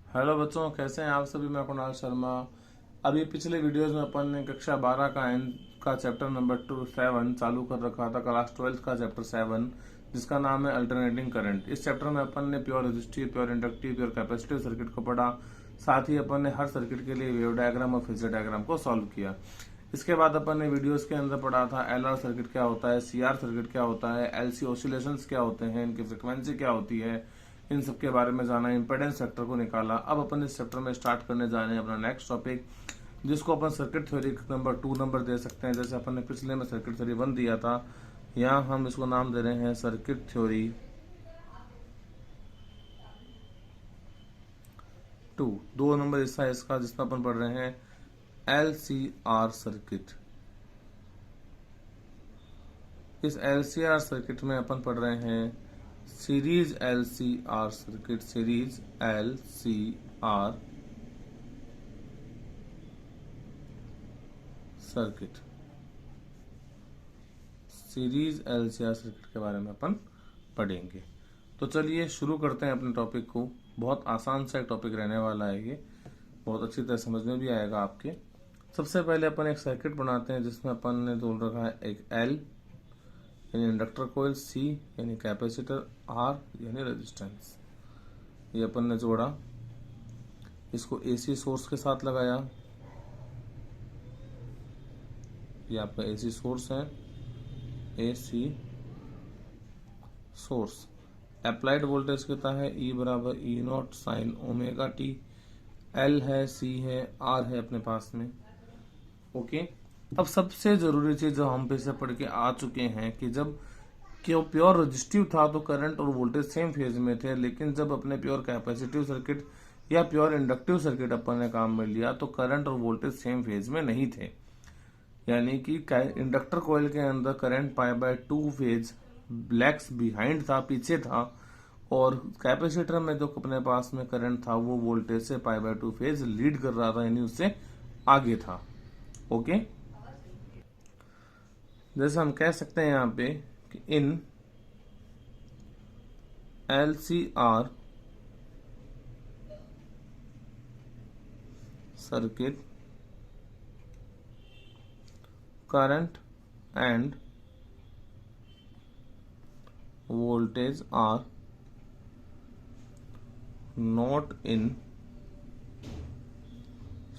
Hello बच्चों, कैसे हैं आप सभी। मैं कुणाल शर्मा। अभी पिछले वीडियोस में अपन ने कक्षा 12 का एन का चैप्टर नंबर 7 चालू कर रखा था, क्लास 12 का चैप्टर 7, जिसका नाम है अल्टरनेटिंग करंट। इस चैप्टर में अपन ने pure resistive, pure inductive, pure capacitive circuit को पढ़ा। साथ ही अपन ने हर सर्किट के लिए वेव डायग्राम और फेजर डायग्राम को सॉल्व किया। इसके बाद अपन ने वीडियोस के अंदर पढ़ा था एलआर सर्किट क्या होता है, सीआर सर्किट क्या होता है, एलसी ऑसिलेशंस क्या होते हैं, इनकी फ्रिक्वेंसी क्या होती है, इन सब के बारे में जाना, इम्पेडेंस फैक्टर को निकाला। अब अपन इस चैप्टर में स्टार्ट करने जा रहे हैं अपना नेक्स्ट टॉपिक, जिसको अपन सर्किट थ्योरी नंबर 2 नंबर दे सकते हैं। जैसे अपन ने पिछले में सर्किट थ्योरी 1 दिया था, यहाँ हम इसको नाम दे रहे हैं सर्किट थ्योरी 2। 2 नंबर हिस्सा है इसका, जिसमें अपन पढ़ रहे हैं LCR सर्किट। इस LCR सर्किट में अपन पढ़ रहे हैं series LCR circuit, series LCR circuit, series LCR circuit के बारे में अपन पढ़ेंगे। तो चलिए शुरू करते हैं अपने टॉपिक को। बहुत आसान सा एक टॉपिक रहने वाला है ये, बहुत अच्छी तरह समझ में भी आएगा आपके। सबसे पहले अपन एक सर्किट बनाते हैं जिसमें अपन ने जोड़ रखा है एक L यानी इंडक्टर कोयल, C यानी कैपेसिटर, R यानी रेजिस्टेंस। ये अपन ने जोड़ा, इसको AC सोर्स के साथ लगाया। ये आपका AC सोर्स है, AC सोर्स। अप्लाइड वोल्टेज कितना है, E बराबर E not sine omega T. L है, C है, R है अपने पास में। ओके। अब सबसे जरूरी चीज जो हम पीछे पढ़ के आ चुके हैं कि जब क्यों प्योर रजिस्टिव था तो करंट और वोल्टेज सेम फेज में थे, लेकिन जब अपने प्योर कैपेसिटिव सर्किट या प्योर इंडक्टिव सर्किट अपन ने काम में लिया तो करंट और वोल्टेज सेम फेज में नहीं थे। यानी कि इंडक्टर कॉइल के अंदर current pi by 2 phase blacks behind था, पीछे था, और कैपेसिटर में जो अपने पास में करंट था वो वोल्टेज से पाई बाय 2 फेज लीड कर रहा था, यानी उससे आगे था। ओके। जैसे हम कह सकते हैं यहाँ पे कि इन LCR circuit current and voltage are not in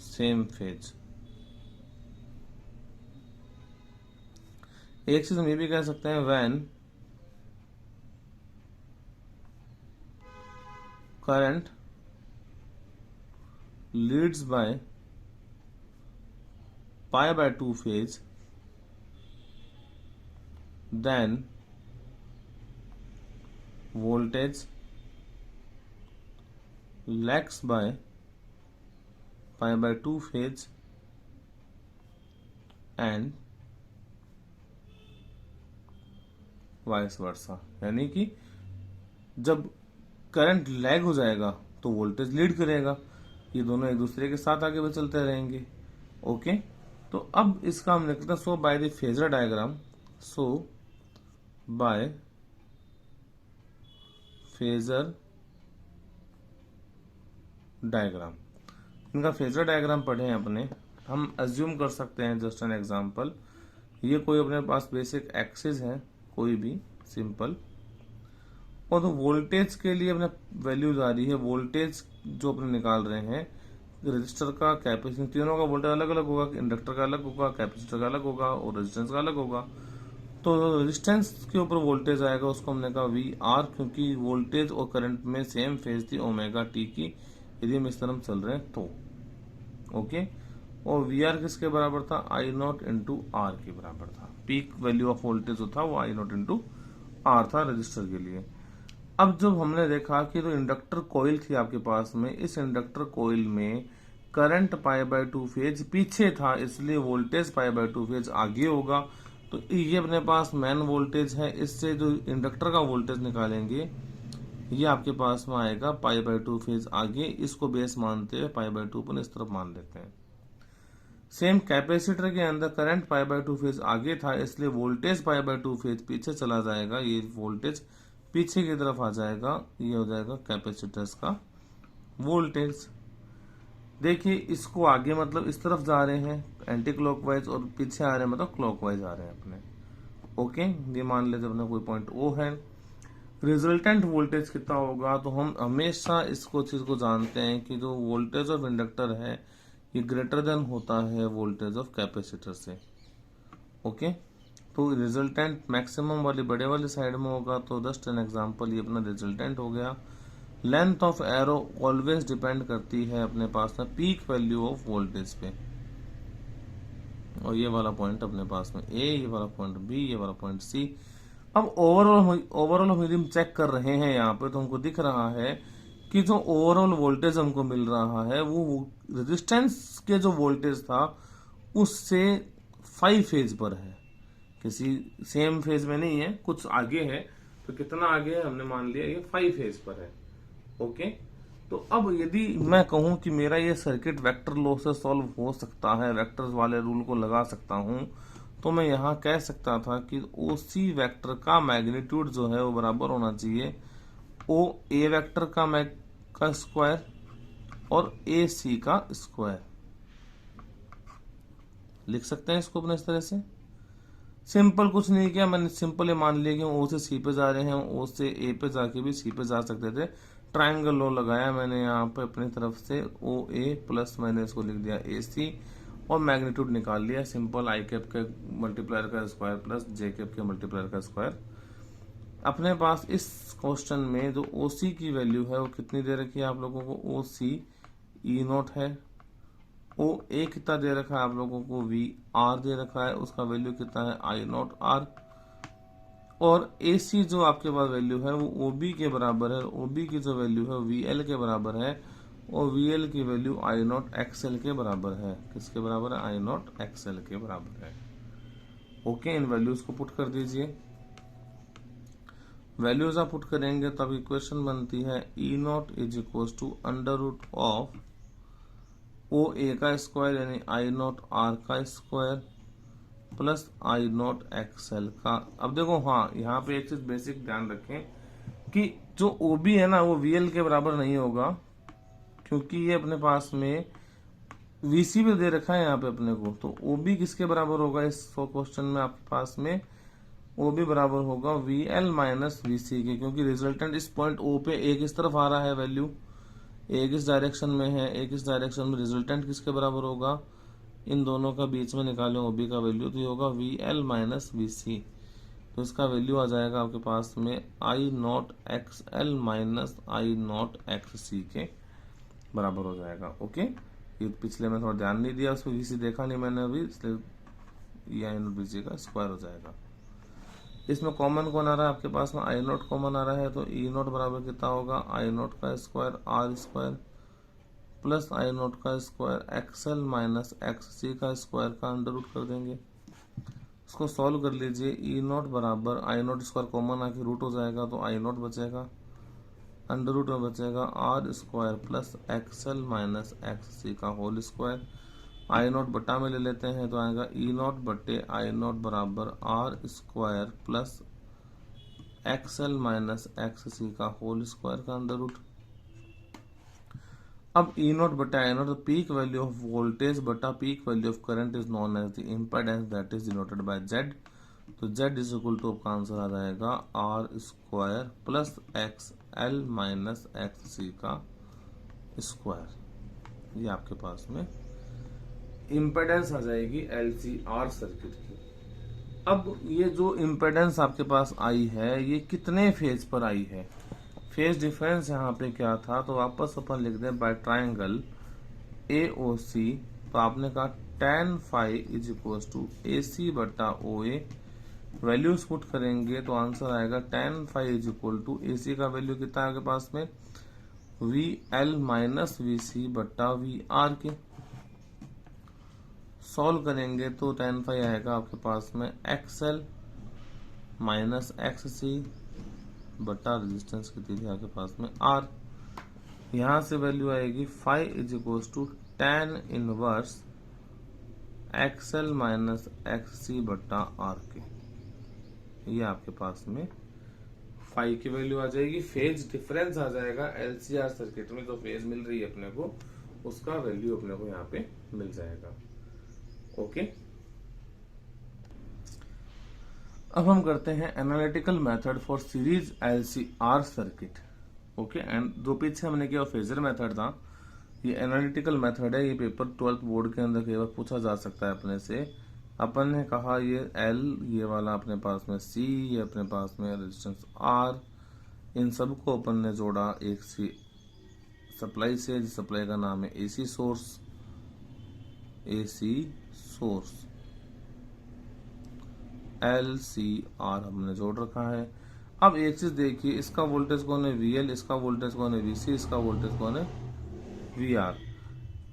same phase। एक चीज हम ये भी कह सकते हैं when current leads by pi by 2 phase, then voltage lags by pi by 2 phase and vice versa. यानी कि जब करंट लैग हो जाएगा तो वोल्टेज लीड करेगा, ये दोनों एक दूसरे के साथ आगे बढ़ चलते रहेंगे। ओके। तो अब इसका हम लिखते हैं so by the phasor diagram, so by phasor diagram. इनका फेजर डायग्राम पढ़े अपने, हम अज्यूम कर सकते हैं जस्ट एन एग्जांपल, ये कोई अपने पास बेसिक एक्सिस है, कोई भी सिंपल, और तो वोल्टेज के लिए अपने वैल्यूज आ रही है। वोल्टेज जो अपने निकाल रहे हैं रजिस्टर का, कैपेसिटर, तीनों का वोल्टेज अलग अलग होगा, इंडक्टर का अलग होगा, कैपेसिटर का अलग होगा और रेजिस्टेंस का अलग होगा। तो रेजिस्टेंस के ऊपर वोल्टेज आएगा, उसको हमने कहा VR, क्योंकि वोल्टेज और करंट में सेम फेज थी ओमेगा टी की, यदि हम इस तरफ चल रहे हैं तो। ओके। और VR किसके बराबर था, I नॉट इंटू आर के बराबर था। पीक वैल्यू ऑफ वोल्टेज जो था वो I नॉट इंटू आर था रजिस्टर के लिए। अब जब हमने देखा कि तो इंडक्टर कॉइल थी आपके पास में, इस इंडक्टर कॉइल में करंट पाई बाय 2 फेज पीछे था, इसलिए वोल्टेज पाई बाय 2 फेज आगे होगा। तो ये अपने पास मेन वोल्टेज है, इससे जो इंडक्टर का वोल्टेज निकालेंगे ये आपके पास में आएगा पाई बाय 2 फेज आगे। इसको बेस मानते हुए पाई बाय 2 पर इस तरफ मान लेते हैं। सेम कैपेसिटर के अंदर करंट पाई बाय 2 फेज आगे था, इसलिए वोल्टेज पाई बाय 2 फेज पीछे चला जाएगा, ये वोल्टेज पीछे की तरफ आ जाएगा, ये हो जाएगा कैपेसिटर्स का वोल्टेज। देखिए इसको आगे मतलब इस तरफ जा रहे हैं एंटी क्लॉकवाइज, और पीछे आ रहे हैं मतलब क्लॉकवाइज आ रहे हैं अपने। ओके, ये मान लेते अपने कोई पॉइंट ओ है। रिजल्टेंट वोल्टेज कितना होगा, तो हम हमेशा इसको चीज को जानते हैं कि जो वोल्टेज ऑफ इंडक्टर है ये ग्रेटर देन होता है वोल्टेज ऑफ कैपेसिटर से। ओके, तो रिजल्टेंट मैक्सिमम वाली बड़े वाली साइड में होगा, तो जस्ट एन एग्जांपल ये अपना रिजल्टेंट हो गया। Length of arrow always depend करती है अपने पास में पीक वैल्यू ऑफ वोल्टेज पे, और ये वाला पॉइंट अपने पास में ए, ये वाला पॉइंट बी, ये वाला पॉइंट सी। अब ओवरऑल हम चेक कर रहे हैं यहाँ पे, तो हमको दिख रहा है कि जो ओवरऑल वोल्टेज हमको मिल रहा है वो रेजिस्टेंस के जो वोल्टेज था उससे 5 फेज पर है, किसी सेम फेज में नहीं है, कुछ आगे है। तो कितना आगे है, हमने मान लिया ये 5 फेज पर है। ओके, तो अब यदि मैं कहूं कि मेरा ये सर्किट वेक्टर लॉ से सॉल्व हो सकता है, वेक्टर्स वाले रूल को लगा सकता हूं, तो मैं यहां कह सकता था कि ओसी वेक्टर का मैग्नीट्यूड जो है वो बराबर होना चाहिए ओ ए वेक्टर का स्क्वायर और ए सी का स्क्वायर। लिख सकते हैं इसको अपने इस तरह से। सिंपल कुछ नहीं किया मैंने, सिंपल ये मान लिया कि ओ से सी पे जा रहे हैं, ओ से ए पे जाके भी सी पे जा सकते थे। ट्रायंगल लॉ लगाया मैंने यहाँ पे अपनी तरफ से, ओ ए प्लस मैंने इसको लिख दिया ए सी, और मैग्नीट्यूड निकाल लिया सिंपल, आई कैप के मल्टीप्लायर का स्क्वायर प्लस जे कैप के मल्टीप्लायर का स्क्वायर। अपने पास इस क्वेश्चन में जो ओ सी की वैल्यू है वो कितनी दे रखी है आप लोगों को, ओ सी ई नॉट है। ओ ए कितना दे रखा है आप लोगों को, वी आर दे रखा है, उसका वैल्यू कितना है आई नॉट आर। और ए सी जो आपके पास वैल्यू है वो ओ बी के बराबर है, ओ बी की जो वैल्यू है वी एल के बराबर है, और वी एल की वैल्यू आई नॉट एक्सएल के बराबर है। किसके बराबर है, आई नॉट एक्सएल के बराबर है। ओके, इन वैल्यूज को पुट कर दीजिए। वैल्यूज आप पुट करेंगे तब इक्वेशन बनती है E naught is equal to under root of O A का स्क्वायर यानी आई नॉट आर का square plus I naught XL का। अब देखो हाँ, यहाँ पे एक चीज बेसिक ध्यान रखें कि जो ओ बी है ना वो वी एल के बराबर नहीं होगा, क्योंकि ये अपने पास में वीसी पे दे रखा है यहाँ पे अपने को। तो ओ बी किसके बराबर होगा इस क्वेश्चन में आपके पास में, ओ बी बराबर होगा वी एल माइनस वी सी के, क्योंकि रिजल्टेंट इस पॉइंट ओ पे एक इस तरफ आ रहा है वैल्यू, एक इस डायरेक्शन में है, एक इस डायरेक्शन में। रिजल्टेंट किसके बराबर होगा, इन दोनों का बीच में निकालें ओबी का वैल्यू, तो ये होगा V L minus V C. तो इसका वैल्यू आ जाएगा आपके पास में I naught X L minus I naught X C के बराबर हो जाएगा। ओके, ये पिछले में थोड़ा ध्यान नहीं दिया, उसमें वी सी देखा नहीं मैंने अभी, इसलिए ये आई नॉट वी सी का स्क्वायर हो जाएगा। इसमें कॉमन कौन आ रहा है आपके पास में, आई नॉट कॉमन आ रहा है, तो ई नॉट बराबर कितना होगा, आई नॉट का square R square plus I naught का square XL minus X C का स्क्वायर का अंडर रूट कर देंगे। इसको सॉल्व कर लीजिए, ई नॉट बराबर आई नॉट स्क्वायर कॉमन आके रूट हो जाएगा, तो आई नॉट बचेगा, अंडर रूट में बचेगा R square plus XL minus X C का होल स्क्वायर। आई नॉट बटा में ले लेते हैं, तो आएगा ई नॉट बटे आई नॉट बराबर R square plus XL minus X C का होल स्क्वायर का अंडर रूट। अब ई नॉट बटा I naught, peak value of voltage बटा peak value of current is known as the impedance that is denoted by Z. तो Z is equal to आपका answer आ जाएगा R square plus X L minus X C का square. ये आपके पास में इम्पेडेंस आ जाएगी एल सी आर सर्किट की। अब ये जो इम्पेडेंस आपके पास आई है ये कितने फेज पर आई है, फेज डिफरेंस यहाँ पे क्या था, तो वापस अपन लिख दें बाय ट्राइंगल ए ओ सी। तो आपने कहा tan five is equal to A C बटा ओ ए। वैल्यूज पुट करेंगे तो आंसर आएगा tan five is equal to A C का वैल्यू कितना है आपके पास में, V L minus V C बटा वी आर के। सॉल्व करेंगे तो tan फाइव आएगा आपके पास में एक्सएल माइनस एक्स सी बटा रेजिस्टेंस कितनी थी आपके पास में आर। यहां से वैल्यू आएगी 5 is equal to tan inverse XL minus X C बटा आर के। ये आपके पास में फाई की वैल्यू आ जाएगी, फेज डिफरेंस आ जाएगा एलसीआर सर्किट में, जो फेज मिल रही है अपने को उसका वैल्यू अपने को यहाँ पे मिल जाएगा। ओके, अब हम करते हैं analytical method for series LCR circuit. Okay, and जो पीछे हमने किया फेजर मेथड था, ये एनालिटिकल मेथड है। ये पेपर 12th बोर्ड के अंदर कई बार पूछा जा सकता है अपने से। अपन ने कहा ये एल, ये वाला अपने पास में सी, ये अपने पास में रेजिस्टेंस आर, इन सबको अपन ने जोड़ा एक सी सप्लाई से, जिस सप्लाई का नाम है AC source. AC source L C R हमने जोड़ रखा है। अब एक चीज देखिए, इसका वोल्टेज कौन है वीएल, इसका वोल्टेज कौन है वीसी, इसका वोल्टेज कौन है वीआर।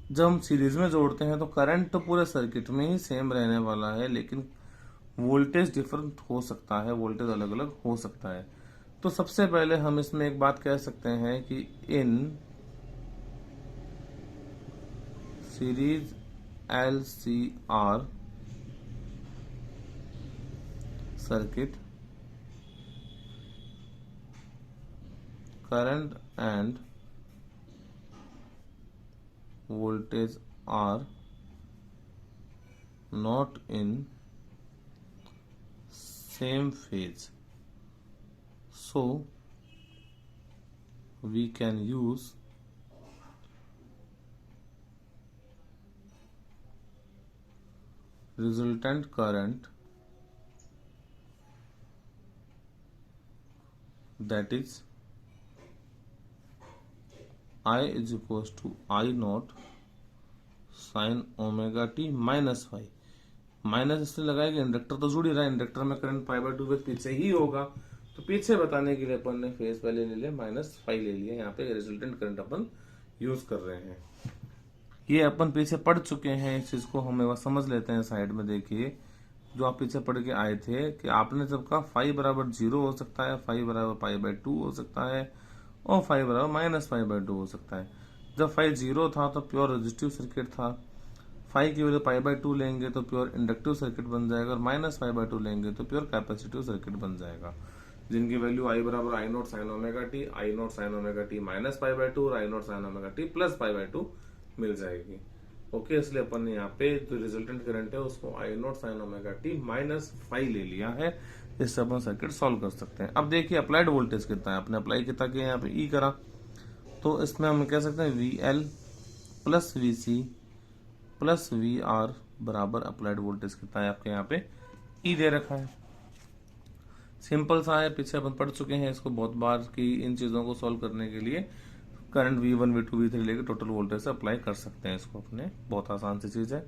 जब हम सीरीज में जोड़ते हैं तो करंट तो पूरे सर्किट में ही सेम रहने वाला है, लेकिन वोल्टेज डिफरेंट हो सकता है, वोल्टेज अलग अलग हो सकता है। तो सबसे पहले हम इसमें एक बात कह सकते हैं कि in series LCR circuit, current and voltage are not in same phase, so we can use resultant current, that is I is equals to I naught sin omega T minus phi. Minus इसलिए लगाया कि inductor तो जुड़ ही रहा है, inductor में current pi by 2 पीछे ही होगा, तो पीछे बताने के लिए अपन ने फेज पहले ले लिया माइनस फाई ले लिया। यहाँ पे रिजल्टेंट करंट अपन यूज कर रहे हैं। ये अपन पीछे पढ़ चुके हैं, इस चीज को हम एक बार समझ लेते हैं। साइड में देखिए, जो आप पीछे पढ़ के आए थे कि आपने जब कहा फाई बराबर 0 हो सकता है, फाई बराबर पाई बाय 2 हो सकता है, और फाई बराबर माइनस पाई बाय 2 हो सकता है। जब फाई 0 था तो प्योर रेजिस्टिव सर्किट था, फाई की वैल्यू पाई बाय 2 लेंगे तो प्योर इंडक्टिव सर्किट बन जाएगा, और माइनस पाई बाय 2 लेंगे तो प्योर कैपेसिटिव सर्किट बन जाएगा, जिनकी वैल्यू आई बराबर I naught sine omega T, I naught sine omega T minus pi by 2 और I naught sine omega T plus pi by 2 मिल जाएगी। ओके, इसलिए अपन ने यहाँ पे जो रिजल्टेंट करंट है उसको I naught sine omega T minus phi ले लिया है। इससे अपन सर्किट सॉल्व कर सकते हैं। अब देखिए अप्लाइड वोल्टेज कितना है, अपने अप्लाई कितना किया यहाँ पे ई करा, तो इसमें हम कह सकते हैं V L plus V C plus V R बराबर अप्लाइड वोल्टेज कितना है, आपके यहाँ पे ई दे रखा है। सिंपल सा है, पीछे अपन पढ़ चुके हैं इसको बहुत बार कि इन चीजों को सॉल्व करने के लिए करंट V1 V2 V3 लेके टोटल वोल्टेज से अप्लाई कर सकते हैं इसको अपने, बहुत आसान सी चीज है।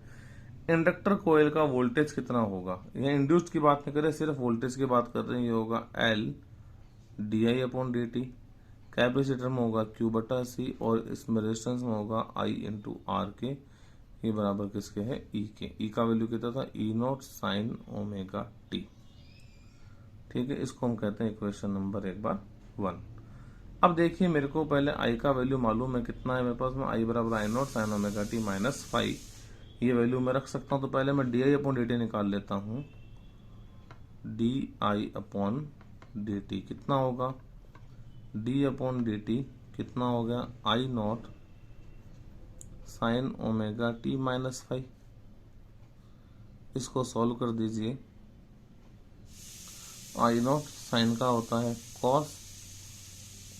इंडक्टर कोयल का वोल्टेज कितना होगा, यह इंड्यूस्ड की बात नहीं कर रहे, सिर्फ वोल्टेज की बात कर रहे हैं। ये होगा L di upon D T, capacitor में होगा Q बटा C, और इसमें रेजिस्टेंस में होगा I इंटू आर के। ये बराबर किसके है E के। E का वैल्यू कितना था E not sine omega T. ठीक है, इसको हम कहते हैं इक्वेशन नंबर 1। अब देखिए मेरे को पहले आई का वैल्यू मालूम है कितना है मेरे पास में, आई बराबर I naught sine omega T minus phi, ये वैल्यू मैं रख सकता हूँ। तो पहले मैं D I upon D T निकाल लेता हूँ। D I upon D T कितना होगा, डी अपॉन डी टी कितना हो गया, I naught sine omega T minus phi. इसको सॉल्व कर दीजिए। आई नॉट साइन का होता है cos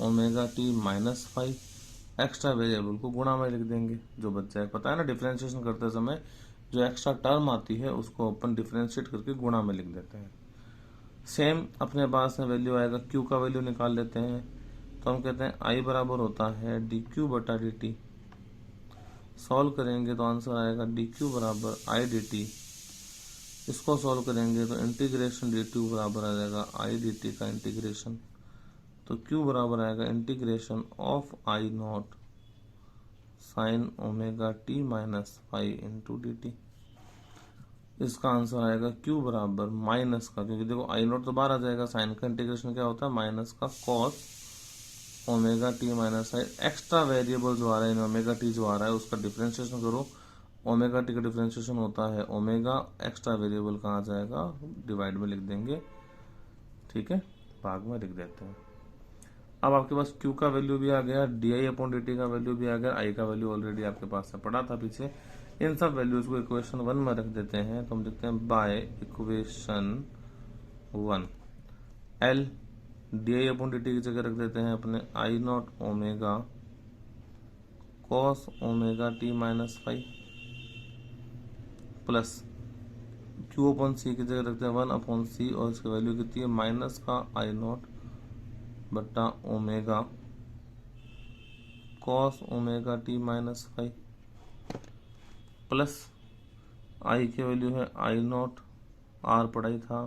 omega T minus phi, extra variable को गुणा में लिख देंगे, जो बच जाएगा। पता है ना, डिफरेंशिएशन करते समय जो एक्स्ट्रा टर्म आती है उसको अपन डिफरेंशिएट करके गुणा में लिख देते हैं। सेम अपने पास में वैल्यू आएगा, क्यू का वैल्यू निकाल लेते हैं। तो हम कहते हैं आई बराबर होता है डी क्यू बटा डी टी। सॉल्व करेंगे तो आंसर आएगा डी क्यू बराबर आई डी टी। इसको सॉल्व करेंगे तो इंटीग्रेशन डी टू बराबर आ जाएगा आई डी टी का इंटीग्रेशन, तो Q बराबर आएगा integration of I naught sine omega T minus phi into D T. इसका आंसर आएगा Q बराबर माइनस का, क्योंकि देखो आई नॉट तो बाहर आ जाएगा, साइन का इंटीग्रेशन क्या होता है माइनस का cos omega T minus phi. Extra variable जो आ रहा है, ओमेगा टी जो आ रहा है उसका डिफरेंशिएशन करो। ओमेगा टी का डिफरेंशिएशन होता है ओमेगा, एक्स्ट्रा वेरिएबल कहाँ आ जाएगा, डिवाइड में लिख देंगे। ठीक है, भाग में लिख देते हैं। अब आपके पास Q का वैल्यू भी आ गया, di/dt का वैल्यू भी आ गया, I का वैल्यू ऑलरेडी आपके पास से पड़ा था पीछे। इन सब वैल्यूज को इक्वेशन 1 में रख देते हैं, तो हम लिखते हैं बाय इक्वेशन 1 L di/dt की जगह रख देते हैं अपने I0 omega cos omega t minus 5 plus Q/C की जगह रखते हैं 1/C और इसकी वैल्यू कितनी है माइनस का I0 बट्टा omega cos omega t minus 5 plus I की वैल्यू है I0 R पढ़ाई था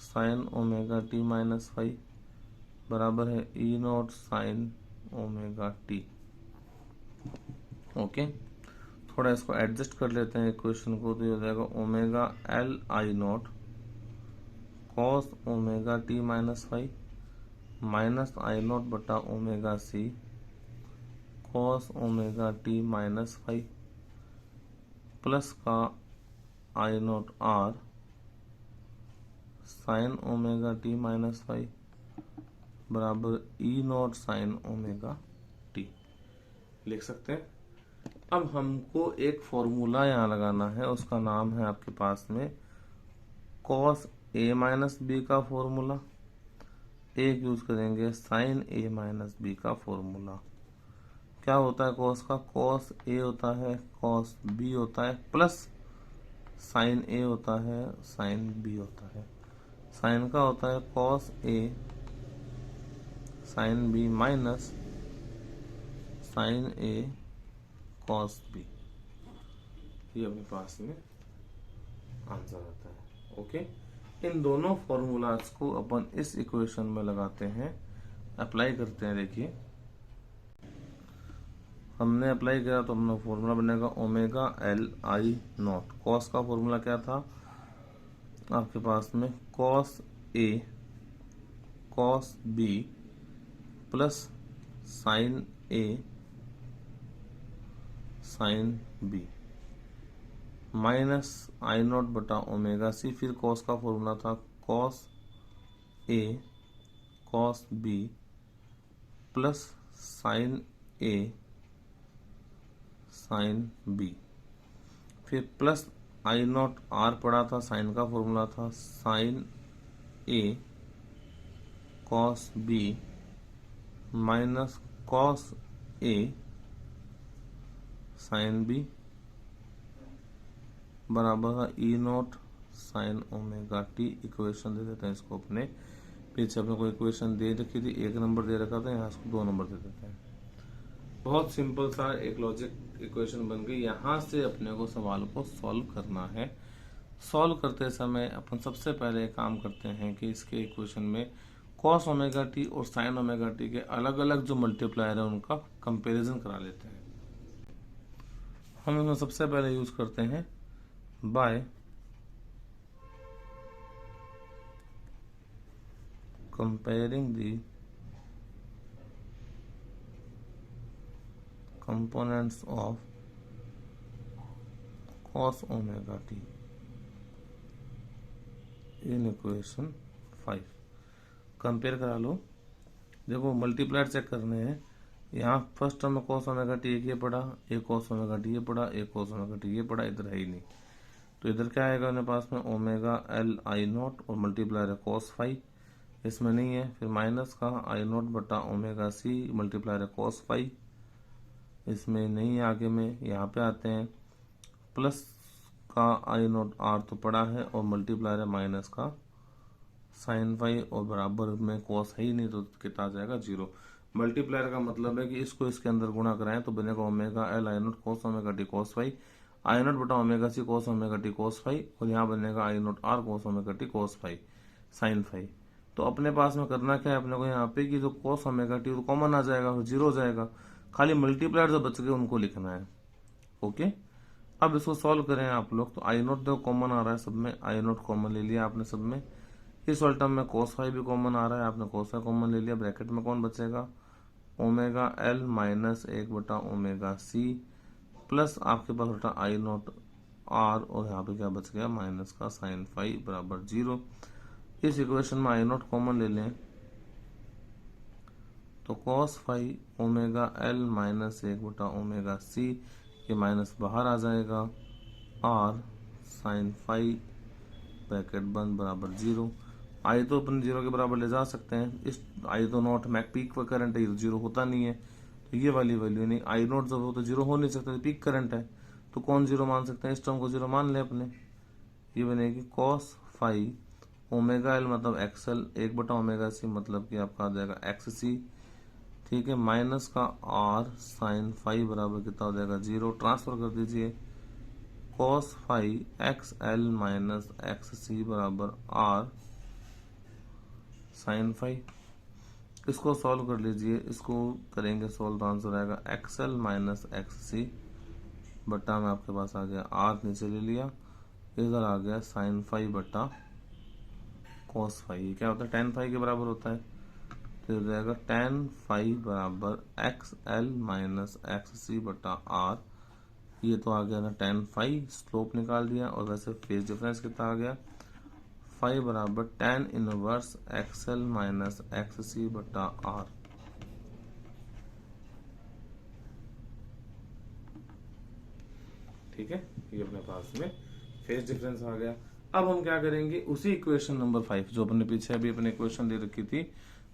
साइन ओमेगा t माइनस 5 बराबर है E0 sine omega t। Okay, थोड़ा इसको एडजस्ट कर लेते हैं इक्वेशन को, तो ये हो जाएगा omega L I0 cos omega t minus 5 minus I0 बटा omega C cos omega t minus 5 plus का I0 R sign omega t minus 5 बराबर E0 साइन ओमेगा t लिख सकते हैं। अब हमको एक फॉर्मूला यहाँ लगाना है, उसका नाम है आपके पास में cos a माइनस बी का फॉर्मूला, एक यूज करेंगे साइन a माइनस बी का फॉर्मूला। क्या होता है cos का, cos a होता है cos b होता है प्लस साइन a होता है साइन b होता है। साइन का होता है cos a sine b minus sine a cos b, ये अपने पास में आंसर आता है। ओके, इन दोनों फॉर्मूलाज को अपन इस इक्वेशन में लगाते हैं, अप्लाई करते हैं। देखिए हमने अप्लाई किया तो अपना फॉर्मूला बनेगा ओमेगा L I0। कॉस का फॉर्मूला क्या था आपके पास में, cos A cos B plus sine A sine B minus I0 बटा ओमेगा C। फिर cos का फॉर्मूला था cos A cos B plus sine A sine B। फिर प्लस I0 R पड़ा था, साइन का फॉर्मूला था sine A cos B minus cos A sine B बराबर है E0 sine omega t। Equation दे देते हैं इसको अपने, पीछे अपने को इक्वेशन दे रखी थी, 1 नंबर दे रखा था, यहाँ इसको 2 नंबर दे देते हैं। बहुत सिंपल सा एक लॉजिक इक्वेशन बन गई। यहाँ से अपने को सवाल को सॉल्व करना है। सॉल्व करते समय अपन सबसे पहले काम करते हैं कि इसके इक्वेशन में cos ओमेगा t और साइन ओमेगा t के अलग अलग जो मल्टीप्लायर है उनका कंपैरिजन करा लेते हैं। हम इसमें सबसे पहले यूज करते हैं bye comparing the components of cos omega t in equation 5। Compare करा लो। देखो मल्टीप्लायर चेक करने हैं, यहाँ फर्स्ट टर्म में cos ओमेगा t एक ये पड़ा, एक cos ओमेगा t ये पड़ा, एक cos ओमेगा t ये पड़ा, इधर है ही नहीं। तो इधर क्या आएगा मेरे पास में ओमेगा L I0 और मल्टीप्लायर है cos 5, इसमें नहीं है। फिर माइनस का I0 बटा ओमेगा C मल्टीप्लायर है cos 5, इसमें नहीं है आगे में। यहाँ पे आते हैं प्लस का I0 R तो पड़ा है और मल्टीप्लायर है माइनस का साइन 5 और बराबर में cos है ही नहीं, तो कितना आ जाएगा 0। मल्टीप्लायर का मतलब है कि इसको इसके अंदर गुणा कराएं तो बनेगा omega L I0 cos omega t cos 5, I0 बटा omega C cos omega t cos 5 और यहाँ बनेगा I0 R cos omega t cos 5 sine 5। तो अपने पास में करना क्या है अपने को यहाँ पे कि जो cos ओमेगा t तो कॉमन आ जाएगा, 0 हो जाएगा, खाली मल्टीप्लायर जो बच गए उनको लिखना है। ओके, अब इसको सॉल्व करें आप लोग। तो I0 देखो कॉमन आ रहा है सब में, I0 कॉमन ले लिया आपने सब में। इस वाले टर्म में cos 5 भी कॉमन आ रहा है, आपने cos 5 कॉमन ले लिया। ब्रैकेट में कौन बचेगा ओमेगा L माइनस 1 बटा ओमेगा C प्लस आपके पास बटा I0 R और यहाँ पे क्या बच गया माइनस का साइन 5 बराबर 0। इस इक्वेशन में I0 कॉमन ले लें तो cos phi omega L minus 1/ओमेगा c, ये माइनस बाहर आ जाएगा, r साइन फाई ब्रैकेट बंद बराबर 0। आई तो अपन 0 के बराबर ले जा सकते हैं, इस आई तो नॉट मैक पीक पर करंट है, ये 0 होता नहीं है, तो ये वाली वैल्यू नहीं, आई नॉट जब हो तो 0 हो नहीं सकता, पीक करंट है, तो कौन 0 मान सकते हैं, इस टर्म को 0 मान ले अपने। ये बनेगी कॉस फाई ओमेगा एल मतलब एक्सएल 1/ओमेगा c मतलब कि आपका आ जाएगा XC, ठीक है, माइनस का r साइन फाई बराबर कितना हो जाएगा 0, ट्रांसफर कर दीजिए, cos phi X L minus XC बराबर r साइन फाई। इसको सॉल्व कर लीजिए, इसको करेंगे सॉल्व तो आंसर आएगा XL माइनस XC बट्टा में आपके पास आ गया r नीचे ले लिया, इधर आ गया साइन फाई बट्टा कॉस फाई, क्या होता है टेन फाई के बराबर होता है, तो हो जाएगा टेन फाई बराबर XL माइनस XC बट्टा r, ये तो आ गया ना टेन फाई, स्लोप निकाल दिया, और वैसे फेज डिफरेंस कितना आ गया, फाई बराबर tan inverse XL minus XC बट्टा r। ठीक है, ये अपने पास में फेज डिफरेंस आ गया। अब हम क्या करेंगे, उसी इक्वेशन नंबर 5 जो अपने पीछे अभी अपने इक्वेशन दे रखी थी,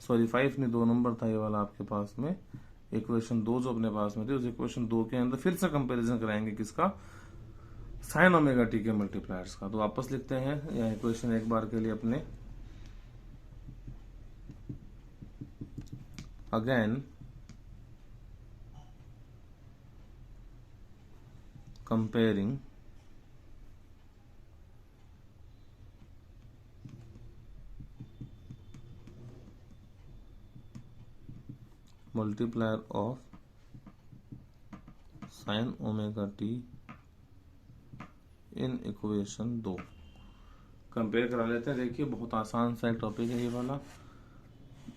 सॉरी 5 नहीं 2 नंबर था ये वाला आपके पास में, इक्वेशन 2 जो अपने पास में थी, उस इक्वेशन 2 के अंदर फिर से कंपैरिजन कराएंगे किसका, साइन ओमेगा टी के मल्टीप्लायर्स का। तो वापस लिखते हैं यह इक्वेशन एक बार के लिए अपने, again comparing multiplier of sin omega T in equation 2। Compare करा लेते हैं, देखिए बहुत आसान सा एक टॉपिक है ये वाला।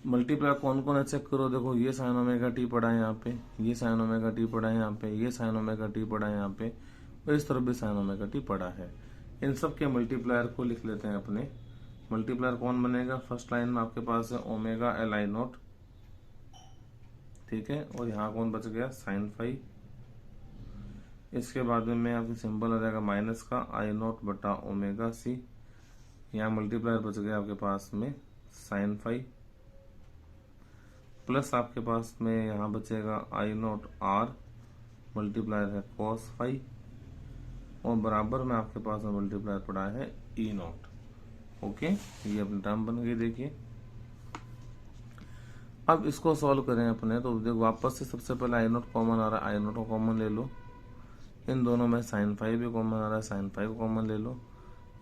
मल्टीप्लायर कौन कौन है चेक करो, देखो ये साइन ओमेगा टी पड़ा है यहाँ पे, ये साइन ओमेगा टी पड़ा है यहाँ पे, ये साइन ओमेगा टी पड़ा है यहाँ पे, और इस तरफ भी साइन ओमेगा टी पड़ा है। इन सब के मल्टीप्लायर को लिख लेते हैं अपने। मल्टीप्लायर कौन बनेगा, फर्स्ट लाइन में आपके पास है ओमेगा एल आई नोट, ठीक है, और यहाँ कौन बच गया साइन फाई, इसके बाद में आपके सिंबल आ जाएगा माइनस का आई नोट बटा ओमेगा सी, यहाँ मल्टीप्लायर बच गया आपके पास में साइन फाई, प्लस आपके पास में यहाँ बचेगा आई नोट आर, मल्टीप्लायर है कॉस फाई, और बराबर में आपके पास में मल्टीप्लायर पड़ा है ई नोट। ओके, ये अपनी टर्म बन गई। देखिए अब इसको सॉल्व करें अपने, तो देखो वापस से सबसे पहले आई नोट कॉमन आ रहा है, आई नोट को कॉमन ले लो, इन दोनों में साइन फाई भी कॉमन आ रहा है, साइन फाई को कॉमन ले लो,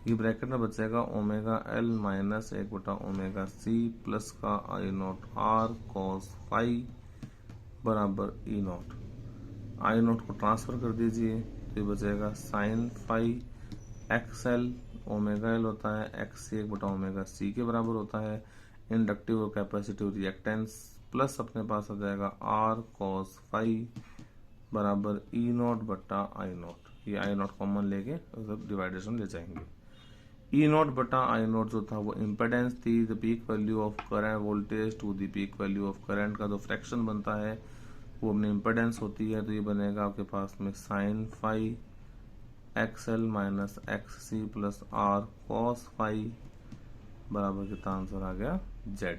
ये ब्रैकेट में बचेगा ओमेगा एल माइनस 1/ओमेगा सी प्लस का I naught R cos phi बराबर ई नोट। आई नोट को ट्रांसफर कर दीजिए, तो ये बचेगा sine phi XL, omega L होता है XC 1/ओमेगा सी के बराबर होता है, इंडक्टिव और कैपेसिटिव रिएक्टेंस, प्लस अपने पास आ जाएगा आर कॉस फाई बराबर ई नोट बट्टा आई नोट, ये आई नोट कॉमन लेके डिवाइडेशन ले जाएंगे। ई नोट बटा आई नोट जो था वो इम्पेडेंस थी, the peak value of current voltage to the peak value of current का जो फ्रैक्शन बनता है वो अपनी इम्पेडेंस होती है, तो ये बनेगा आपके पास में sine phi XL minus XC plus R cos phi बराबर कितना आंसर आ गया Z।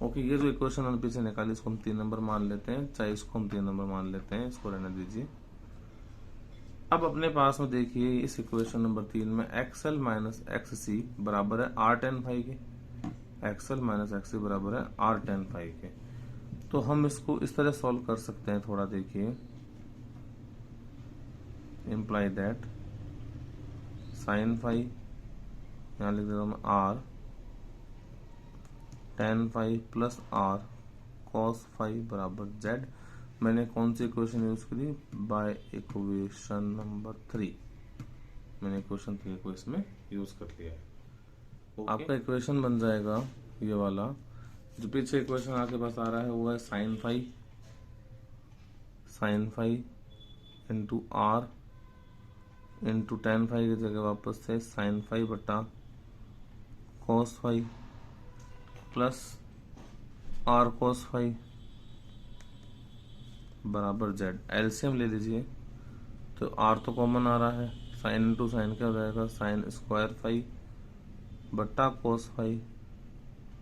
ओके, ये जो इक्वेशन हमने पीछे निकाली इसको हम 3 नंबर मान लेते हैं, चाहे इसको हम 3 नंबर मान लेते हैं, इसको रहने दीजिए। अब अपने पास में देखिए इस इक्वेशन नंबर 3 में XL माइनस XC बराबर है R tan फाई के, XL माइनस XC बराबर है R tan फाई के, तो हम इसको इस तरह सॉल्व कर सकते हैं थोड़ा, देखिए इम्प्लाई दैट साइन फाई, यहाँ लिख देता हूँ मैं R tan phi plus R cos phi बराबर Z। मैंने कौन सी इक्वेशन यूज करी, बाय इक्वेशन नंबर 3, मैंने इक्वेशन 3 को इसमें यूज कर लिया है। आपका इक्वेशन बन जाएगा ये वाला, जो पीछे इक्वेशन आपके पास आ रहा है वो है sine phi into R into tan phi की जगह वापस से साइन फाई बटा cos phi plus R cos phi बराबर जेड। एलसीएम ले लीजिए तो आर तो कॉमन आ रहा है, साइन इंटू साइन क्या हो जाएगा, साइन स्क्वायर फाइव बट्टा cos five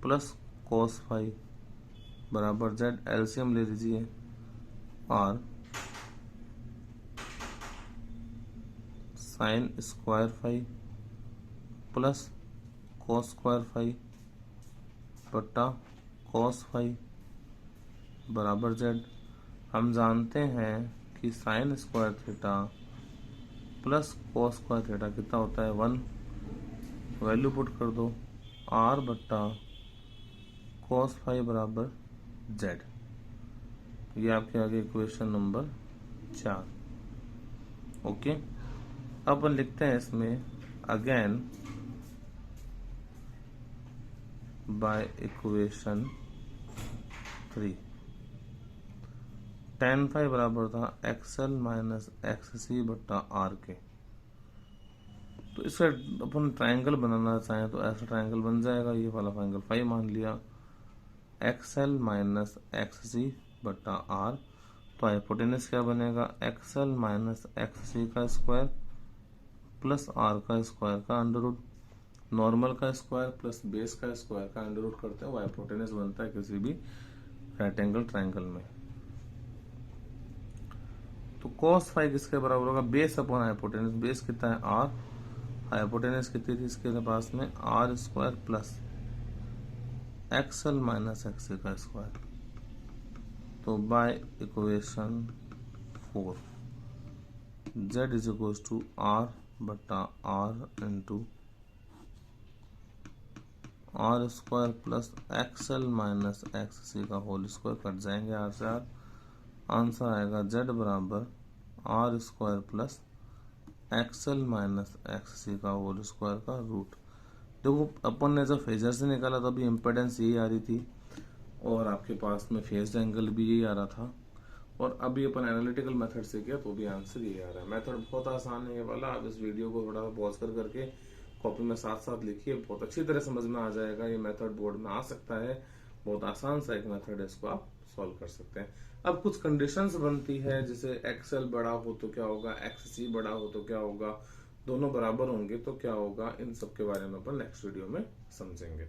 plus cos five बराबर जेड। एलसीएम ले लीजिए R sine square five plus cos square five बट्टा कोस फाइव बराबर जेड। हम जानते हैं कि sine square theta plus cos square theta कितना होता है, 1। वैल्यू पुट कर दो, आर बट्टा कोस फाइव बराबर जेड। ये आपके आगे इक्वेशन नंबर 4। ओके, अपन लिखते हैं इसमें again by equation 3 tan five बराबर था एक्सएल माइनस एक्ससी बट्टा आर के। तो इससे अपन ट्रायंगल बनाना चाहें तो ऐसा ट्रायंगल बन जाएगा, ये वाला ट्रायंगल फाइव मान लिया, एक्सएल माइनस एक्ससी बट्टा आर। तो हाइपोटेनस क्या बनेगा, एक्सएल माइनस एक्ससी का स्क्वायर प्लस आर का स्क्वायर का अंडर रूट, नॉर्मल का स्क्वायर प्लस बेस का स्क्वायर का अंडर रूट करते हैं, वो हाइपोटेनस बनता है किसी भी राइट एंगल ट्रायंगल में। तो cos फाइव किसके बराबर होगा, बेस अपॉन हाइपोटेनस। बेस कितना है आर, हाइपोटेनस कितनी थी इसके पास में, R square plus XL minus X का स्क्वायर। तो by equation 4 Z is equal to R बटा R into R square plus XL minus X का होल स्क्वायर, कट जाएंगे आर से आर, आंसर आएगा जेड बराबर R square plus XL minus X का whole square का root. देखो अपन ने जब फेजर से निकाला तभी इम्पेडेंस यही आ रही थी और आपके पास में फेज एंगल भी यही आ रहा था, और अभी अपन एनालिटिकल मेथड से किया तो भी आंसर यही आ रहा है। मेथड बहुत आसान है ये वाला, आप इस वीडियो को थोड़ा पॉज करके कॉपी में साथ साथ लिखिए, बहुत अच्छी तरह समझ में आ जाएगा। ये मेथड बोर्ड में आ सकता है, बहुत आसान सा एक मेथड है, इसको आप सॉल्व कर सकते हैं। अब कुछ कंडीशंस बनती है, जैसे एक्सएल बड़ा हो तो क्या होगा, एक्ससी बड़ा हो तो क्या होगा, दोनों बराबर होंगे तो क्या होगा, इन सब के बारे में अपन नेक्स्ट वीडियो में समझेंगे।